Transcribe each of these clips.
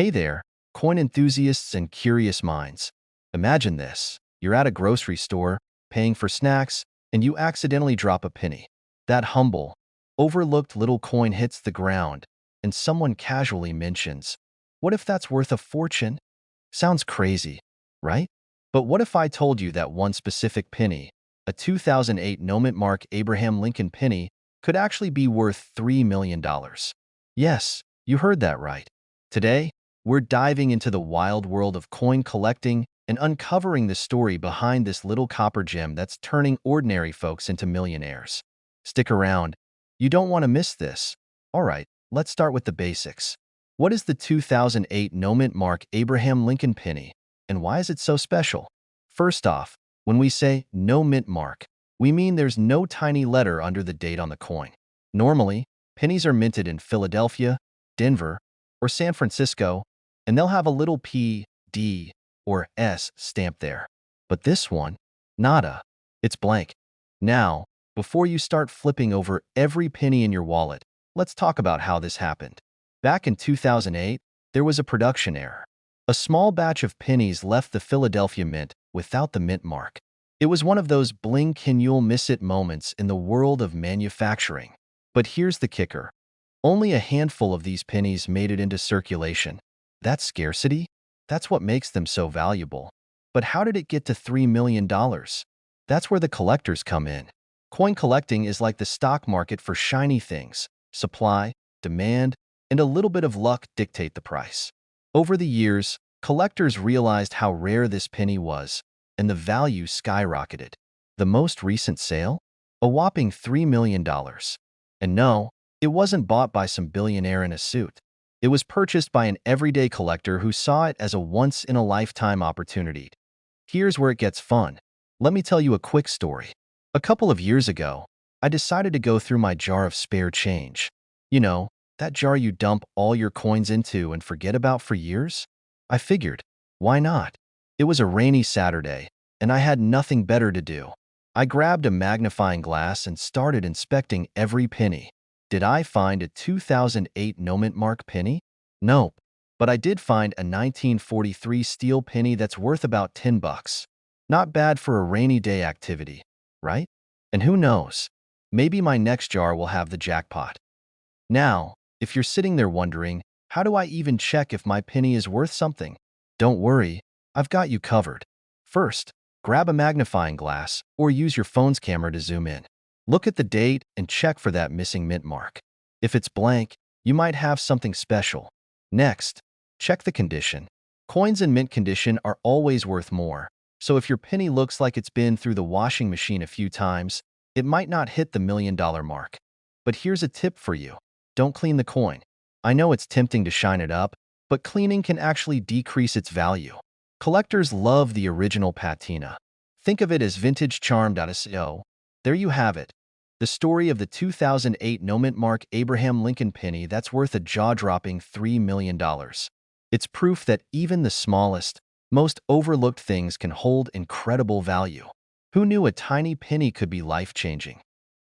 Hey there, coin enthusiasts and curious minds. Imagine this. You're at a grocery store, paying for snacks, and you accidentally drop a penny. That humble, overlooked little coin hits the ground, and someone casually mentions, "What if that's worth a fortune?" Sounds crazy, right? But what if I told you that one specific penny, a 2008 no-mint mark Abraham Lincoln penny, could actually be worth $3 million? Yes, you heard that right. Today, we're diving into the wild world of coin collecting and uncovering the story behind this little copper gem that's turning ordinary folks into millionaires. Stick around. You don't want to miss this. All right, let's start with the basics. What is the 2008 no-mint mark Abraham Lincoln penny, and why is it so special? First off, when we say no mint mark, we mean there's no tiny letter under the date on the coin. Normally, pennies are minted in Philadelphia, Denver, or San Francisco, and they'll have a little P, D, or S stamp there. But this one, nada. It's blank. Now, before you start flipping over every penny in your wallet, let's talk about how this happened. Back in 2008, there was a production error. A small batch of pennies left the Philadelphia Mint without the mint mark. It was one of those blink-can-you'll-miss-it moments in the world of manufacturing. But here's the kicker. Only a handful of these pennies made it into circulation. That scarcity? That's what makes them so valuable. But how did it get to $3 million? That's where the collectors come in. Coin collecting is like the stock market for shiny things. Supply, demand, and a little bit of luck dictate the price. Over the years, collectors realized how rare this penny was, and the value skyrocketed. The most recent sale? A whopping $3 million. And no, it wasn't bought by some billionaire in a suit. It was purchased by an everyday collector who saw it as a once-in-a-lifetime opportunity. Here's where it gets fun. Let me tell you a quick story. A couple of years ago, I decided to go through my jar of spare change. You know, that jar you dump all your coins into and forget about for years? I figured, why not? It was a rainy Saturday, and I had nothing better to do. I grabbed a magnifying glass and started inspecting every penny. Did I find a 2008 no-mint mark penny? Nope, but I did find a 1943 steel penny that's worth about $10. Not bad for a rainy day activity, right? And who knows, maybe my next jar will have the jackpot. Now, if you're sitting there wondering, how do I even check if my penny is worth something? Don't worry, I've got you covered. First, grab a magnifying glass or use your phone's camera to zoom in. Look at the date and check for that missing mint mark. If it's blank, you might have something special. Next, check the condition. Coins in mint condition are always worth more, so if your penny looks like it's been through the washing machine a few times, it might not hit the $1 million mark. But here's a tip for you. Don't clean the coin. I know it's tempting to shine it up, but cleaning can actually decrease its value. Collectors love the original patina. Think of it as vintage charm. So, there you have it. The story of the 2008 no-mint mark Abraham Lincoln penny that's worth a jaw-dropping $3 million. It's proof that even the smallest, most overlooked things can hold incredible value. Who knew a tiny penny could be life-changing?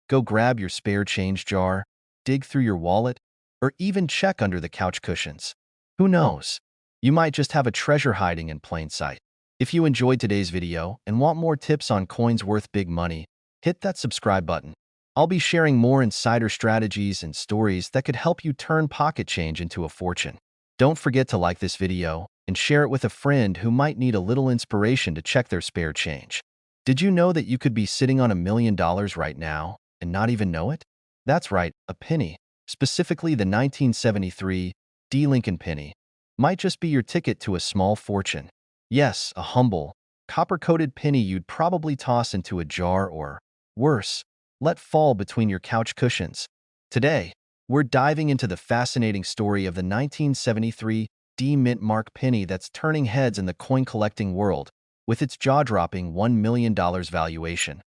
Go grab your spare change jar, dig through your wallet, or even check under the couch cushions. Who knows? You might just have a treasure hiding in plain sight. If you enjoyed today's video and want more tips on coins worth big money, hit that subscribe button. I'll be sharing more insider strategies and stories that could help you turn pocket change into a fortune. Don't forget to like this video and share it with a friend who might need a little inspiration to check their spare change. Did you know that you could be sitting on $1 million right now and not even know it? That's right, a penny, specifically the 1973 D. Lincoln penny, might just be your ticket to a small fortune. Yes, a humble, copper-coated penny you'd probably toss into a jar or, worse, let fall between your couch cushions. Today, we're diving into the fascinating story of the 1973 D. Mint mark penny that's turning heads in the coin-collecting world with its jaw-dropping $1 million valuation.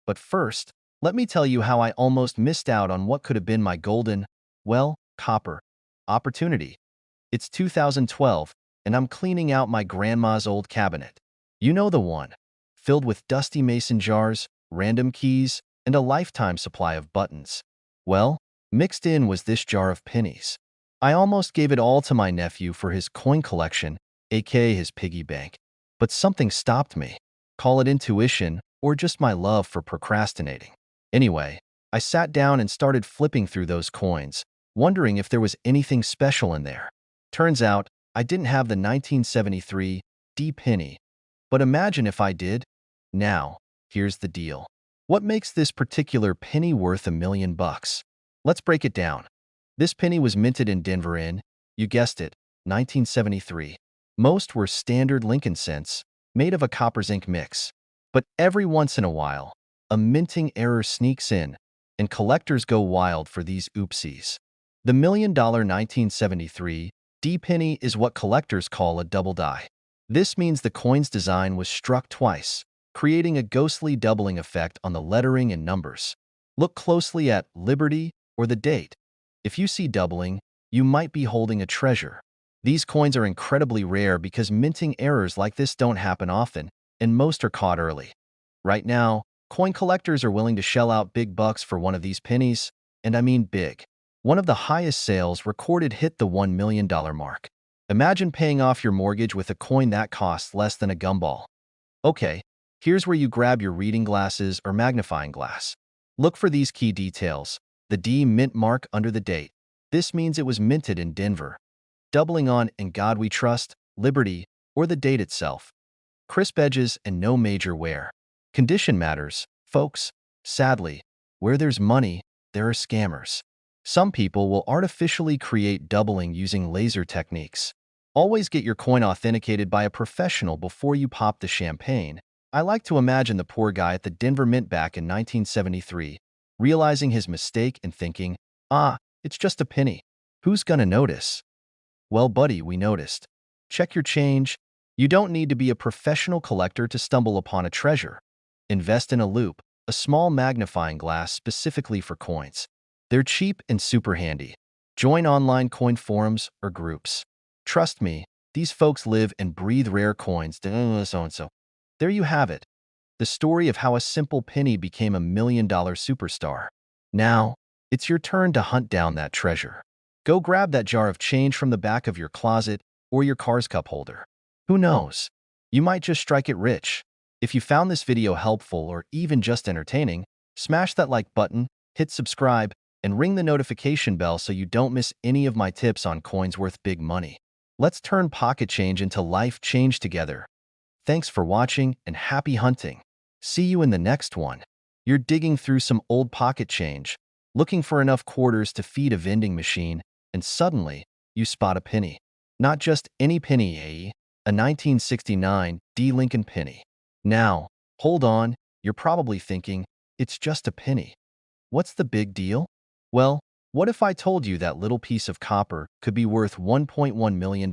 But first, let me tell you how I almost missed out on what could have been my golden, well, copper opportunity. It's 2012, and I'm cleaning out my grandma's old cabinet. You know the one, filled with dusty mason jars, random keys, and a lifetime supply of buttons. Well, mixed in was this jar of pennies. I almost gave it all to my nephew for his coin collection, aka his piggy bank. But something stopped me. Call it intuition or just my love for procrastinating. Anyway, I sat down and started flipping through those coins, wondering if there was anything special in there. Turns out, I didn't have the 1973 D penny. But imagine if I did. Now, here's the deal. What makes this particular penny worth $1 million? Let's break it down. This penny was minted in Denver in, you guessed it, 1973. Most were standard Lincoln cents, made of a copper zinc mix. But every once in a while, a minting error sneaks in, and collectors go wild for these oopsies. The $1 million 1973 D penny is what collectors call a double die. This means the coin's design was struck twice, creating a ghostly doubling effect on the lettering and numbers. Look closely at Liberty or the date. If you see doubling, you might be holding a treasure. These coins are incredibly rare because minting errors like this don't happen often, and most are caught early. Right now, coin collectors are willing to shell out big bucks for one of these pennies, and I mean big. One of the highest sales recorded hit the $1 million mark. Imagine paying off your mortgage with a coin that costs less than a gumball. Okay, here's where you grab your reading glasses or magnifying glass. Look for these key details. The D mint mark under the date. This means it was minted in Denver. Doubling on "In God We Trust," Liberty, or the date itself. Crisp edges and no major wear. Condition matters, folks. Sadly, where there's money, there are scammers. Some people will artificially create doubling using laser techniques. Always get your coin authenticated by a professional before you pop the champagne. I like to imagine the poor guy at the Denver Mint back in 1973, realizing his mistake and thinking, it's just a penny. Who's gonna notice? Well, buddy, we noticed. Check your change. You don't need to be a professional collector to stumble upon a treasure. Invest in a loupe, a small magnifying glass specifically for coins. They're cheap and super handy. Join online coin forums or groups. Trust me, these folks live and breathe rare coins. So-and-so. There you have it. The story of how a simple penny became a $1 million superstar. Now, it's your turn to hunt down that treasure. Go grab that jar of change from the back of your closet or your car's cup holder. Who knows? You might just strike it rich. If you found this video helpful or even just entertaining, smash that like button, hit subscribe, and ring the notification bell so you don't miss any of my tips on coins worth big money. Let's turn pocket change into life change together. Thanks for watching and happy hunting. See you in the next one. You're digging through some old pocket change, looking for enough quarters to feed a vending machine, and suddenly, you spot a penny. Not just any penny, a 1969 D Lincoln penny. Now, hold on, you're probably thinking, it's just a penny. What's the big deal? Well, what if I told you that little piece of copper could be worth $1.1 million?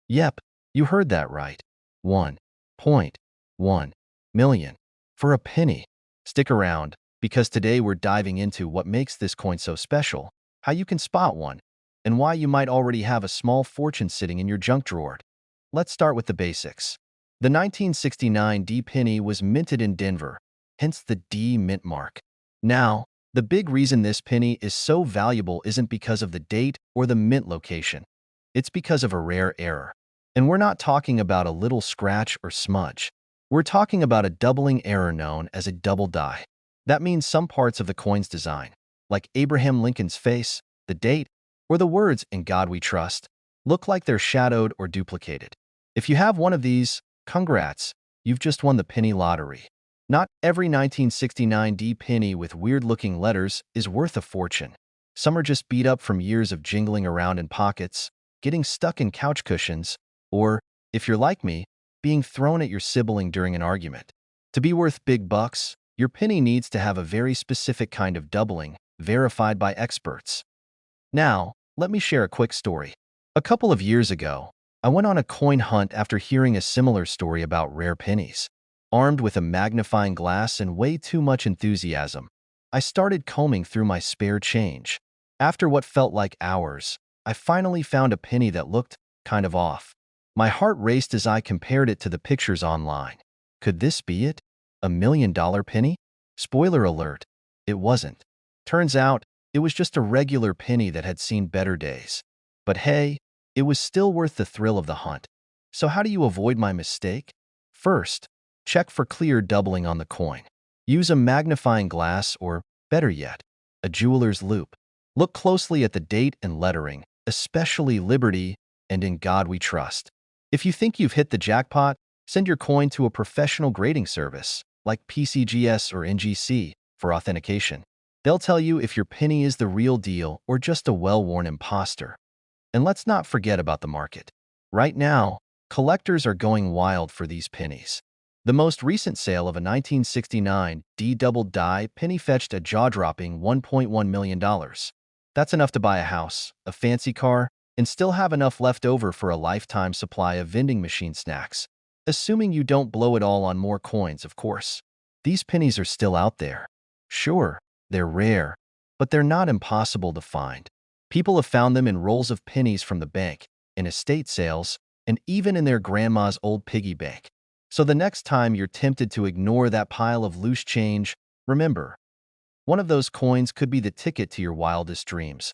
Yep, you heard that right. 1.1 million. For a penny. Stick around, because today we're diving into what makes this coin so special, how you can spot one, and why you might already have a small fortune sitting in your junk drawer. Let's start with the basics. The 1969 D penny was minted in Denver, hence the D mint mark. Now, the big reason this penny is so valuable isn't because of the date or the mint location. It's because of a rare error. And we're not talking about a little scratch or smudge. We're talking about a doubling error known as a double die. That means some parts of the coin's design, like Abraham Lincoln's face, the date, or the words "In God We Trust," look like they're shadowed or duplicated. If you have one of these, congrats, you've just won the penny lottery. Not every 1969 D penny with weird-looking letters is worth a fortune. Some are just beat up from years of jingling around in pockets, getting stuck in couch cushions, or, if you're like me, being thrown at your sibling during an argument. To be worth big bucks, your penny needs to have a very specific kind of doubling, verified by experts. Now, let me share a quick story. A couple of years ago, I went on a coin hunt after hearing a similar story about rare pennies. Armed with a magnifying glass and way too much enthusiasm, I started combing through my spare change. After what felt like hours, I finally found a penny that looked kind of off. My heart raced as I compared it to the pictures online. Could this be it? $1 million penny? Spoiler alert, it wasn't. Turns out, It was just a regular penny that had seen better days. But hey, it was still worth the thrill of the hunt. So how do you avoid my mistake? First, check for clear doubling on the coin. Use a magnifying glass or, better yet, a jeweler's loupe. Look closely at the date and lettering, especially Liberty and In God We Trust. If you think you've hit the jackpot, send your coin to a professional grading service like PCGS or NGC for authentication. They'll tell you if your penny is the real deal or just a well-worn imposter. And let's not forget about the market. Right now, collectors are going wild for these pennies. The most recent sale of a 1969 D double die penny fetched a jaw-dropping $1.1 million. That's enough to buy a house, a fancy car, and still have enough left over for a lifetime supply of vending machine snacks. Assuming you don't blow it all on more coins, of course. These pennies are still out there. Sure, they're rare, but they're not impossible to find. People have found them in rolls of pennies from the bank, in estate sales, and even in their grandma's old piggy bank. So the next time you're tempted to ignore that pile of loose change, remember, one of those coins could be the ticket to your wildest dreams.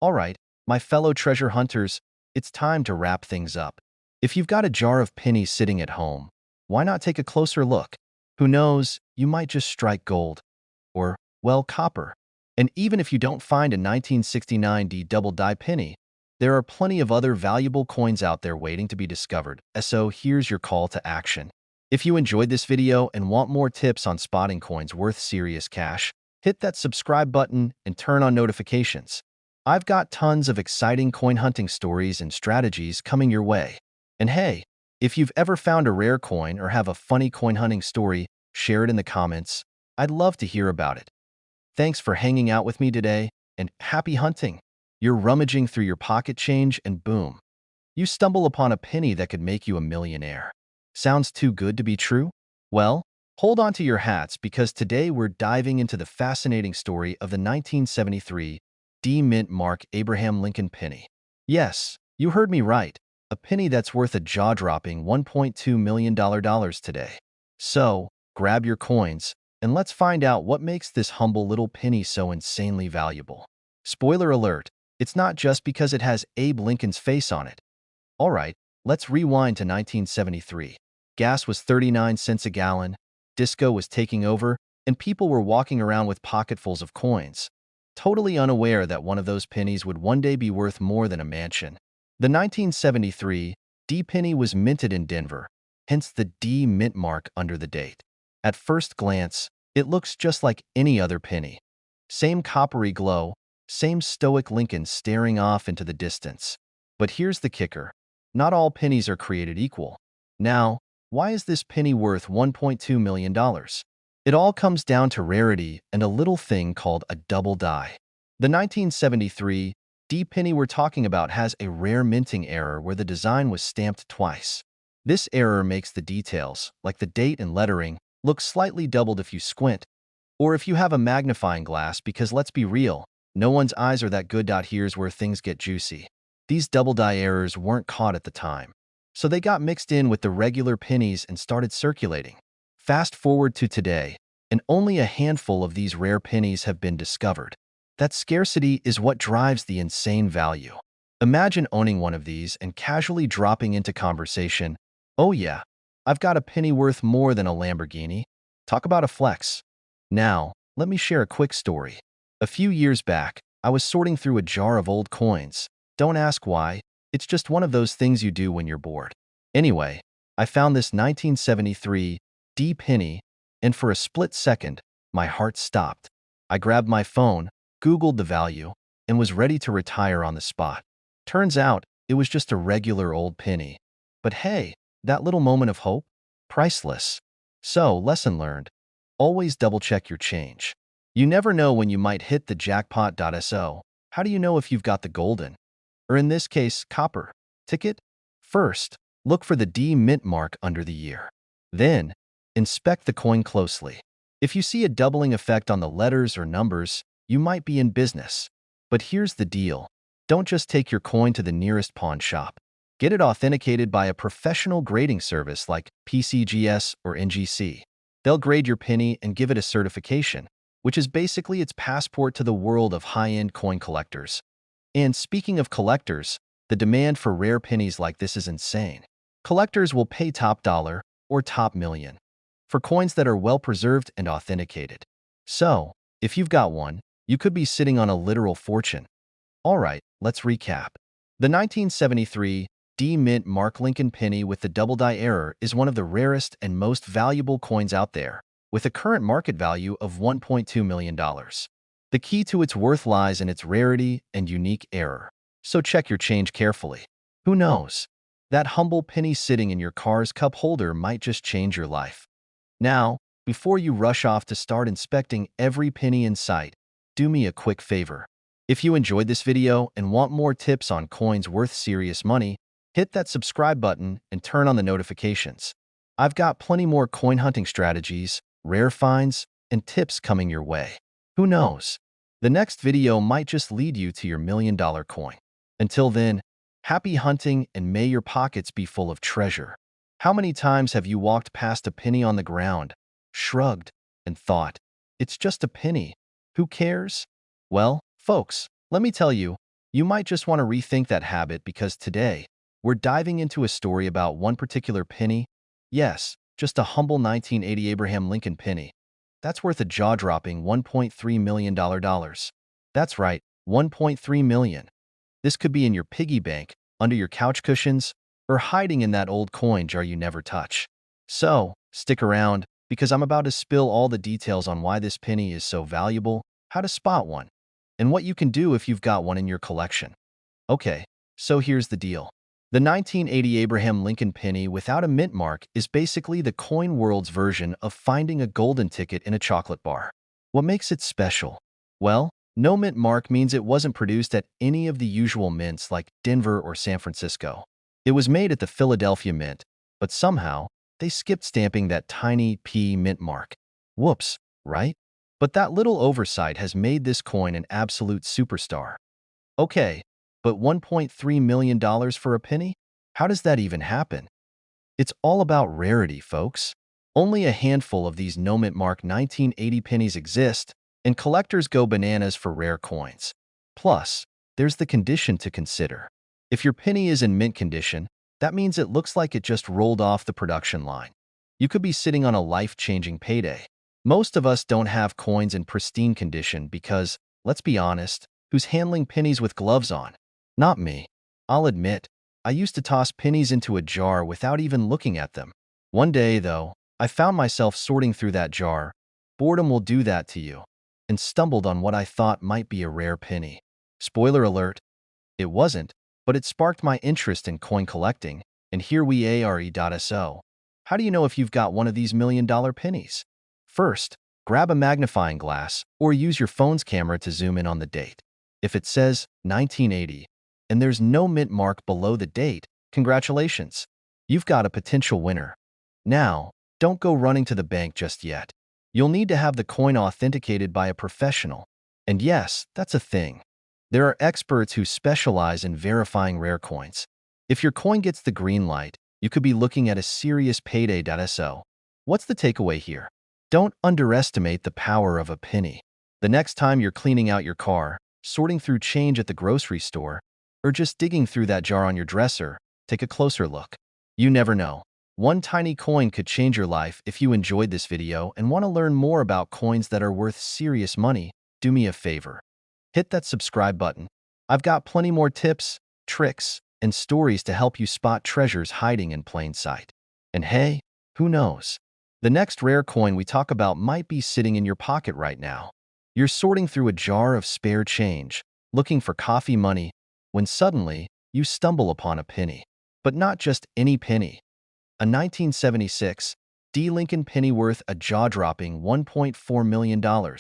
All right, my fellow treasure hunters, it's time to wrap things up. If you've got a jar of pennies sitting at home, why not take a closer look? Who knows, you might just strike gold. Or, well, copper. And even if you don't find a 1969 D double die penny, there are plenty of other valuable coins out there waiting to be discovered. So here's your call to action. If you enjoyed this video and want more tips on spotting coins worth serious cash, hit that subscribe button and turn on notifications. I've got tons of exciting coin hunting stories and strategies coming your way. And hey, if you've ever found a rare coin or have a funny coin hunting story, share it in the comments. I'd love to hear about it. Thanks for hanging out with me today, and happy hunting! You're rummaging through your pocket change and boom, you stumble upon a penny that could make you a millionaire. Sounds too good to be true? Well, hold on to your hats because today we're diving into the fascinating story of the 1973 D Mint Mark Abraham Lincoln penny. Yes, you heard me right, a penny that's worth a jaw-dropping $1.2 million today. So, grab your coins, and let's find out what makes this humble little penny so insanely valuable. Spoiler alert, it's not just because it has Abe Lincoln's face on it. All right, let's rewind to 1973. Gas was 39 cents a gallon, disco was taking over, and people were walking around with pocketfuls of coins, totally unaware that one of those pennies would one day be worth more than a mansion. The 1973 D penny was minted in Denver, hence the D mint mark under the date. At first glance, it looks just like any other penny. Same coppery glow, same stoic Lincoln staring off into the distance. But here's the kicker. Not all pennies are created equal. Now, why is this penny worth $1.2 million? It all comes down to rarity and a little thing called a double die. The 1973 D penny we're talking about has a rare minting error where the design was stamped twice. This error makes the details, like the date and lettering, look slightly doubled if you squint, or if you have a magnifying glass, because let's be real, no one's eyes are that good. Here's where things get juicy. These double die errors weren't caught at the time, so they got mixed in with the regular pennies and started circulating. Fast forward to today, and only a handful of these rare pennies have been discovered. That scarcity is what drives the insane value. Imagine owning one of these and casually dropping into conversation, "Oh yeah, I've got a penny worth more than a Lamborghini." Talk about a flex. Now, let me share a quick story. A few years back, I was sorting through a jar of old coins. Don't ask why, it's just one of those things you do when you're bored. Anyway, I found this 1973 D penny, and for a split second, my heart stopped. I grabbed my phone, Googled the value, and was ready to retire on the spot. Turns out, it was just a regular old penny. But hey, that little moment of hope? Priceless. So, lesson learned. Always double-check your change. You never know when you might hit the jackpot. So, how do you know if you've got the golden, or in this case, copper, ticket? First, look for the D mint mark under the year. Then, inspect the coin closely. If you see a doubling effect on the letters or numbers, you might be in business. But here's the deal. Don't just take your coin to the nearest pawn shop. Get it authenticated by a professional grading service like PCGS or NGC. They'll grade your penny and give it a certification, which is basically its passport to the world of high-end coin collectors. And speaking of collectors, the demand for rare pennies like this is insane. Collectors will pay top dollar or top million for coins that are well-preserved and authenticated. So, if you've got one, you could be sitting on a literal fortune. Alright, let's recap. The 1973 D Mint Mark Lincoln penny with the double die error is one of the rarest and most valuable coins out there, with a current market value of $1.2 million. The key to its worth lies in its rarity and unique error. So check your change carefully. Who knows? That humble penny sitting in your car's cup holder might just change your life. Now, before you rush off to start inspecting every penny in sight, do me a quick favor. If you enjoyed this video and want more tips on coins worth serious money, hit that subscribe button and turn on the notifications. I've got plenty more coin hunting strategies, rare finds, and tips coming your way. Who knows? The next video might just lead you to your million-dollar coin. Until then, happy hunting and may your pockets be full of treasure. How many times have you walked past a penny on the ground, shrugged, and thought, it's just a penny, who cares? Well, folks, let me tell you, you might just want to rethink that habit because today, we're diving into a story about one particular penny. Yes, just a humble 1980 Abraham Lincoln penny. That's worth a jaw-dropping $1.3 million. That's right, $1.3 million. This could be in your piggy bank, under your couch cushions, or hiding in that old coin jar you never touch. So, stick around, because I'm about to spill all the details on why this penny is so valuable, how to spot one, and what you can do if you've got one in your collection. Okay, so here's the deal. The 1980 Abraham Lincoln penny without a mint mark is basically the coin world's version of finding a golden ticket in a chocolate bar. What makes it special? Well, no mint mark means it wasn't produced at any of the usual mints like Denver or San Francisco. It was made at the Philadelphia Mint, but somehow, they skipped stamping that tiny P mint mark. Whoops, right? But that little oversight has made this coin an absolute superstar. Okay, but $1.3 million for a penny? How does that even happen? It's all about rarity, folks. Only a handful of these no-mint mark 1980 pennies exist, and collectors go bananas for rare coins. Plus, there's the condition to consider. If your penny is in mint condition, that means it looks like it just rolled off the production line. You could be sitting on a life-changing payday. Most of us don't have coins in pristine condition because, let's be honest, who's handling pennies with gloves on? Not me. I'll admit, I used to toss pennies into a jar without even looking at them. One day, though, I found myself sorting through that jar. Boredom will do that to you. And stumbled on what I thought might be a rare penny. Spoiler alert, it wasn't, but it sparked my interest in coin collecting, and here we are. How do you know if you've got one of these million-dollar pennies? First, grab a magnifying glass or use your phone's camera to zoom in on the date. If it says 1980, and there's no mint mark below the date, congratulations, you've got a potential winner. Now, don't go running to the bank just yet. You'll need to have the coin authenticated by a professional. And yes, that's a thing. There are experts who specialize in verifying rare coins. If your coin gets the green light, you could be looking at a serious payday. So, what's the takeaway here? Don't underestimate the power of a penny. The next time you're cleaning out your car, sorting through change at the grocery store, or just digging through that jar on your dresser, take a closer look. You never know. One tiny coin could change your life. If you enjoyed this video and want to learn more about coins that are worth serious money, do me a favor. Hit that subscribe button. I've got plenty more tips, tricks, and stories to help you spot treasures hiding in plain sight. And hey, who knows? The next rare coin we talk about might be sitting in your pocket right now. You're sorting through a jar of spare change, looking for coffee money, when suddenly, you stumble upon a penny. But not just any penny. A 1976 D. Lincoln penny worth a jaw-dropping $1.4 million.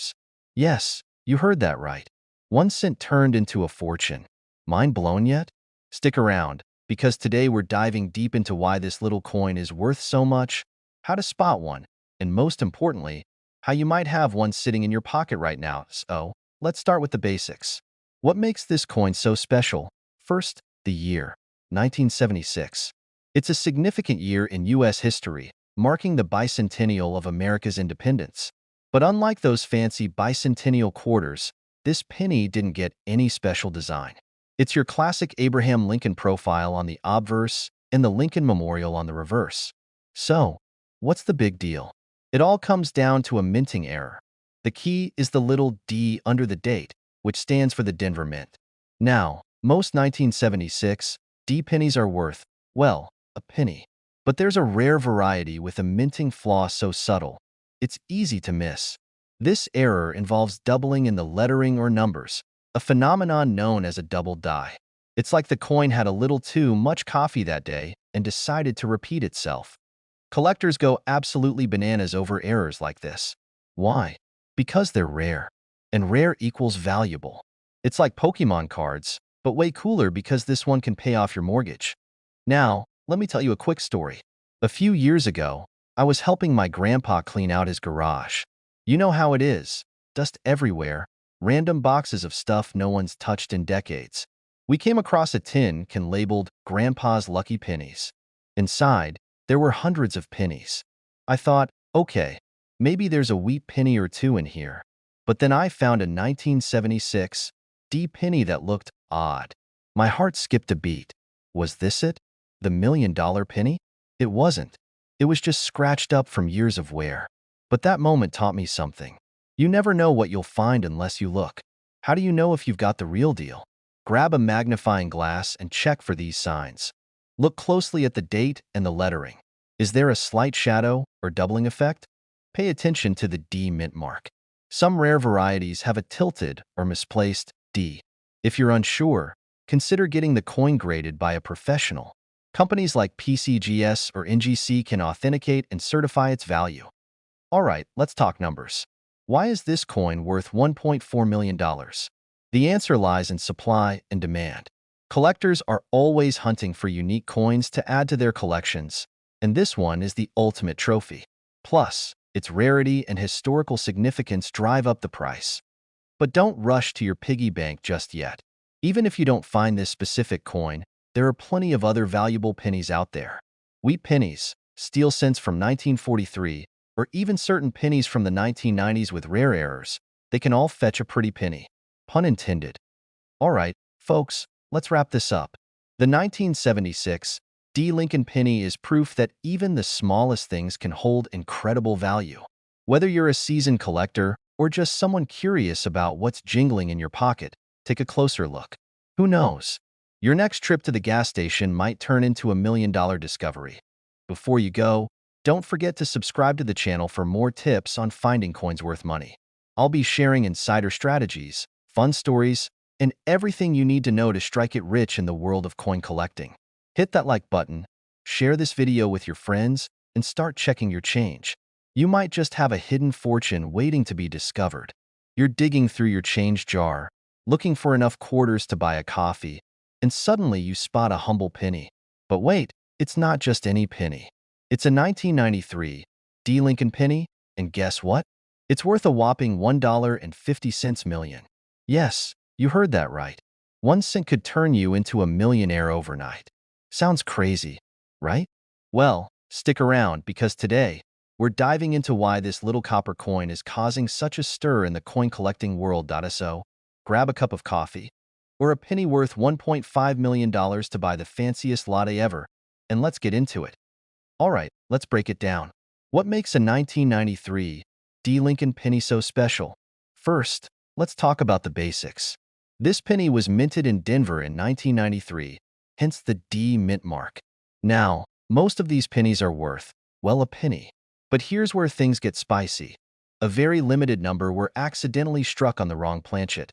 Yes, you heard that right. 1 cent turned into a fortune. Mind blown yet? Stick around, because today we're diving deep into why this little coin is worth so much, how to spot one, and most importantly, how you might have one sitting in your pocket right now. So, let's start with the basics. What makes this coin so special? First, the year, 1976. It's a significant year in U.S. history, marking the bicentennial of America's independence. But unlike those fancy bicentennial quarters, this penny didn't get any special design. It's your classic Abraham Lincoln profile on the obverse and the Lincoln Memorial on the reverse. So, what's the big deal? It all comes down to a minting error. The key is the little D under the date, which stands for the Denver Mint. Now, most 1976 D pennies are worth, well, a penny. But there's a rare variety with a minting flaw so subtle, it's easy to miss. This error involves doubling in the lettering or numbers, a phenomenon known as a double die. It's like the coin had a little too much coffee that day and decided to repeat itself. Collectors go absolutely bananas over errors like this. Why? Because they're rare. And rare equals valuable. It's like Pokemon cards, but way cooler because this one can pay off your mortgage. Now, let me tell you a quick story. A few years ago, I was helping my grandpa clean out his garage. You know how it is. Dust everywhere, random boxes of stuff no one's touched in decades. We came across a tin can labeled Grandpa's Lucky Pennies. Inside, there were hundreds of pennies. I thought, okay, maybe there's a wheat penny or two in here. But then I found a 1976 D penny that looked odd. My heart skipped a beat. Was this it? The $1,000,000 penny? It wasn't. It was just scratched up from years of wear. But that moment taught me something. You never know what you'll find unless you look. How do you know if you've got the real deal? Grab a magnifying glass and check for these signs. Look closely at the date and the lettering. Is there a slight shadow or doubling effect? Pay attention to the D mint mark. Some rare varieties have a tilted or misplaced D. If you're unsure, consider getting the coin graded by a professional. Companies like PCGS or NGC can authenticate and certify its value. All right, let's talk numbers. Why is this coin worth $1.4 million? The answer lies in supply and demand. Collectors are always hunting for unique coins to add to their collections, and this one is the ultimate trophy. Plus, its rarity and historical significance drive up the price. But don't rush to your piggy bank just yet. Even if you don't find this specific coin, there are plenty of other valuable pennies out there. Wheat pennies, steel cents from 1943, or even certain pennies from the 1990s with rare errors, they can all fetch a pretty penny. Pun intended. All right, folks, let's wrap this up. The 1976 D. Lincoln penny is proof that even the smallest things can hold incredible value. Whether you're a seasoned collector or just someone curious about what's jingling in your pocket, take a closer look. Who knows? Your next trip to the gas station might turn into a $1,000,000 discovery. Before you go, don't forget to subscribe to the channel for more tips on finding coins worth money. I'll be sharing insider strategies, fun stories, and everything you need to know to strike it rich in the world of coin collecting. Hit that like button, share this video with your friends, and start checking your change. You might just have a hidden fortune waiting to be discovered. You're digging through your change jar, looking for enough quarters to buy a coffee, and suddenly you spot a humble penny. But wait, it's not just any penny. It's a 1993 D. Lincoln penny, and guess what? It's worth a whopping $1.50 million. Yes, you heard that right. 1 cent could turn you into a millionaire overnight. Sounds crazy, right? Well, stick around because today, we're diving into why this little copper coin is causing such a stir in the coin collecting world. So, grab a cup of coffee, or a penny worth $1.5 million to buy the fanciest latte ever, and let's get into it. All right, let's break it down. What makes a 1993 D. Lincoln penny so special? First, let's talk about the basics. This penny was minted in Denver in 1993, hence the D mint mark. Now, most of these pennies are worth, well, a penny. But here's where things get spicy. A very limited number were accidentally struck on the wrong planchet.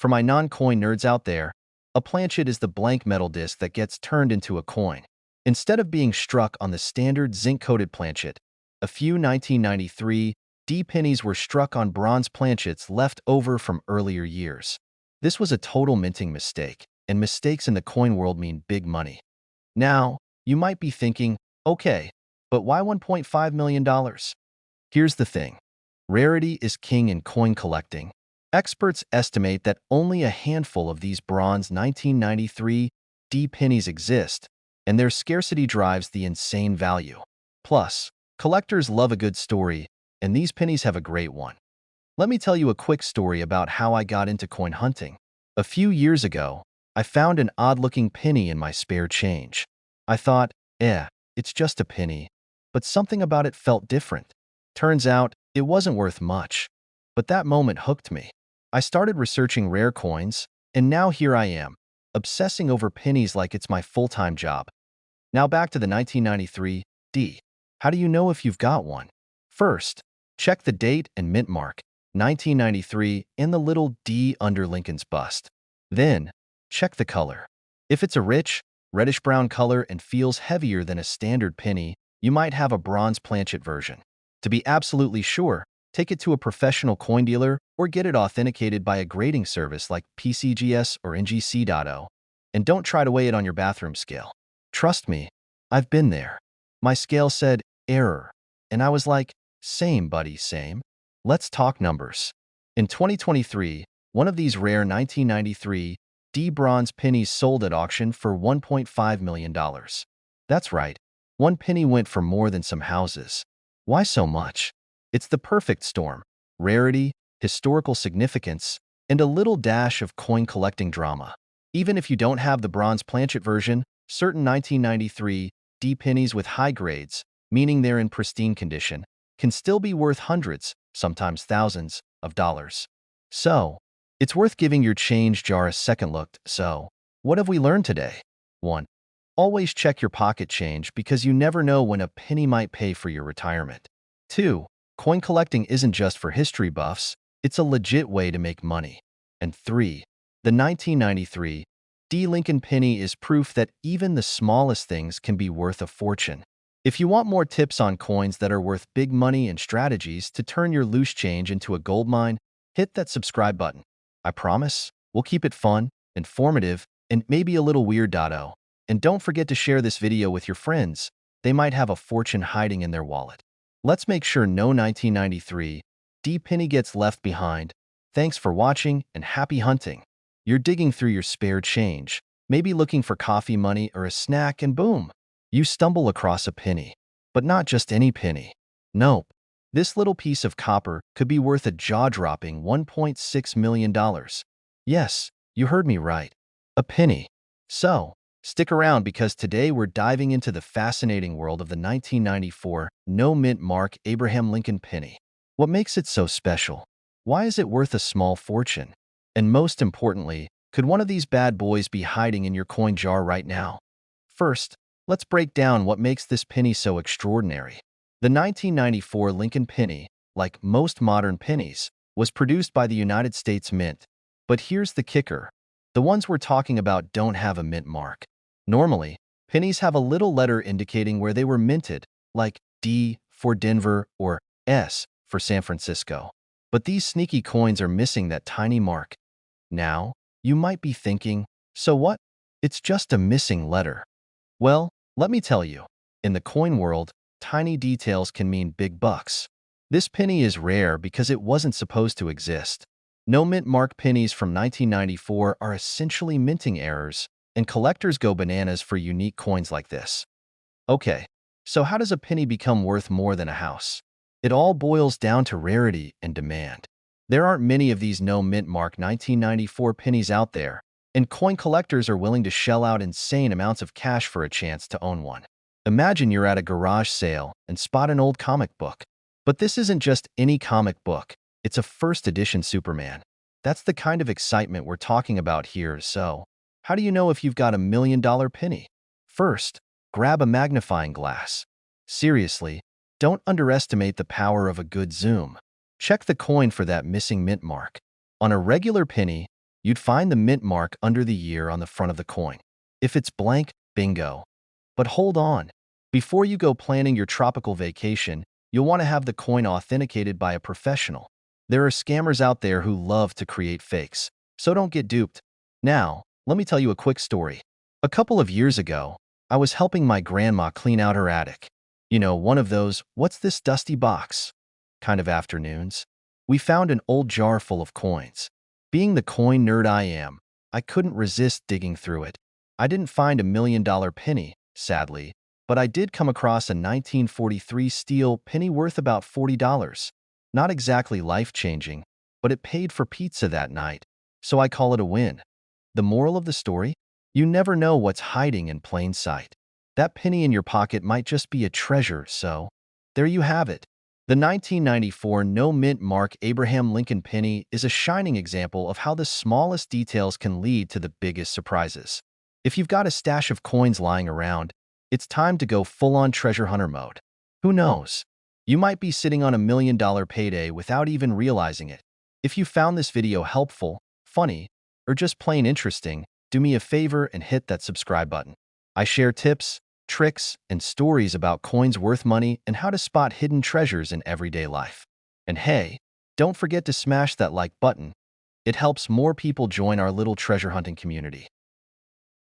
For my non-coin nerds out there, a planchet is the blank metal disc that gets turned into a coin. Instead of being struck on the standard zinc-coated planchet, a few 1993 D pennies were struck on bronze planchets left over from earlier years. This was a total minting mistake, and mistakes in the coin world mean big money. Now, you might be thinking, okay, but why $1.5 million? Here's the thing. Rarity is king in coin collecting. Experts estimate that only a handful of these bronze 1993 D pennies exist, and their scarcity drives the insane value. Plus, collectors love a good story, and these pennies have a great one. Let me tell you a quick story about how I got into coin hunting. A few years ago, I found an odd-looking penny in my spare change. I thought, it's just a penny, but something about it felt different. Turns out, it wasn't worth much. But that moment hooked me. I started researching rare coins, and now here I am, obsessing over pennies like it's my full-time job. Now back to the 1993 D. How do you know if you've got one? First, check the date and mint mark, 1993, and the little D under Lincoln's bust. Then, check the color. If it's a rich, reddish-brown color and feels heavier than a standard penny, you might have a Bronze Planchet version. To be absolutely sure, take it to a professional coin dealer or get it authenticated by a grading service like PCGS or NGC.O. And don't try to weigh it on your bathroom scale. Trust me, I've been there. My scale said, error. And I was like, same, buddy, same. Let's talk numbers. In 2023, one of these rare 1993 D bronze pennies sold at auction for $1.5 million. That's right, one penny went for more than some houses. Why so much? It's the perfect storm: rarity, historical significance, and a little dash of coin collecting drama. Even if you don't have the Bronze Planchet version, certain 1993 D pennies with high grades, meaning they're in pristine condition, can still be worth hundreds, sometimes thousands, of dollars. So, it's worth giving your change jar a second look. So, what have we learned today? 1. Always check your pocket change because you never know when a penny might pay for your retirement. 2. Coin collecting isn't just for history buffs, it's a legit way to make money. And 3. The 1993 D Lincoln penny is proof that even the smallest things can be worth a fortune. If you want more tips on coins that are worth big money and strategies to turn your loose change into a goldmine, hit that subscribe button. I promise, we'll keep it fun, informative, and maybe a little weird. And don't forget to share this video with your friends. They might have a fortune hiding in their wallet. Let's make sure no 1993 D penny gets left behind. Thanks for watching and happy hunting. You're digging through your spare change, maybe looking for coffee money or a snack, and boom, you stumble across a penny. But not just any penny. Nope. This little piece of copper could be worth a jaw-dropping $1.6 million. Yes, you heard me right. A penny. So, stick around because today we're diving into the fascinating world of the 1994 no-mint mark Abraham Lincoln penny. What makes it so special? Why is it worth a small fortune? And most importantly, could one of these bad boys be hiding in your coin jar right now? First, let's break down what makes this penny so extraordinary. The 1994 Lincoln penny, like most modern pennies, was produced by the United States Mint. But here's the kicker. The ones we're talking about don't have a mint mark. Normally, pennies have a little letter indicating where they were minted, like D for Denver or S for San Francisco. But these sneaky coins are missing that tiny mark. Now, you might be thinking, so what? It's just a missing letter. Well, let me tell you, in the coin world, tiny details can mean big bucks. This penny is rare because it wasn't supposed to exist. No mint mark pennies from 1994 are essentially minting errors, and collectors go bananas for unique coins like this. Okay, so how does a penny become worth more than a house? It all boils down to rarity and demand. There aren't many of these no mint mark 1994 pennies out there, and coin collectors are willing to shell out insane amounts of cash for a chance to own one. Imagine you're at a garage sale and spot an old comic book. But this isn't just any comic book, it's a first edition Superman. That's the kind of excitement we're talking about here. So, how do you know if you've got $1 million penny? First, grab a magnifying glass. Seriously, don't underestimate the power of a good zoom. Check the coin for that missing mint mark. On a regular penny, you'd find the mint mark under the year on the front of the coin. If it's blank, bingo. But hold on. Before you go planning your tropical vacation, you'll want to have the coin authenticated by a professional. There are scammers out there who love to create fakes, so don't get duped. Now, let me tell you a quick story. A couple of years ago, I was helping my grandma clean out her attic. You know, one of those, what's this dusty box kind of afternoons. We found an old jar full of coins. Being the coin nerd I am, I couldn't resist digging through it. I didn't find $1 million penny, sadly, but I did come across a 1943 steel penny worth about $40. Not exactly life-changing, but it paid for pizza that night, so I call it a win. The moral of the story? You never know what's hiding in plain sight. That penny in your pocket might just be a treasure, so there you have it. The 1994 no-mint mark Abraham Lincoln penny is a shining example of how the smallest details can lead to the biggest surprises. If you've got a stash of coins lying around, it's time to go full-on treasure hunter mode. Who knows? You might be sitting on $1 million payday without even realizing it. If you found this video helpful, funny, or just plain interesting, do me a favor and hit that subscribe button. I share tips, tricks, and stories about coins worth money and how to spot hidden treasures in everyday life. And hey, don't forget to smash that like button. It helps more people join our little treasure hunting community.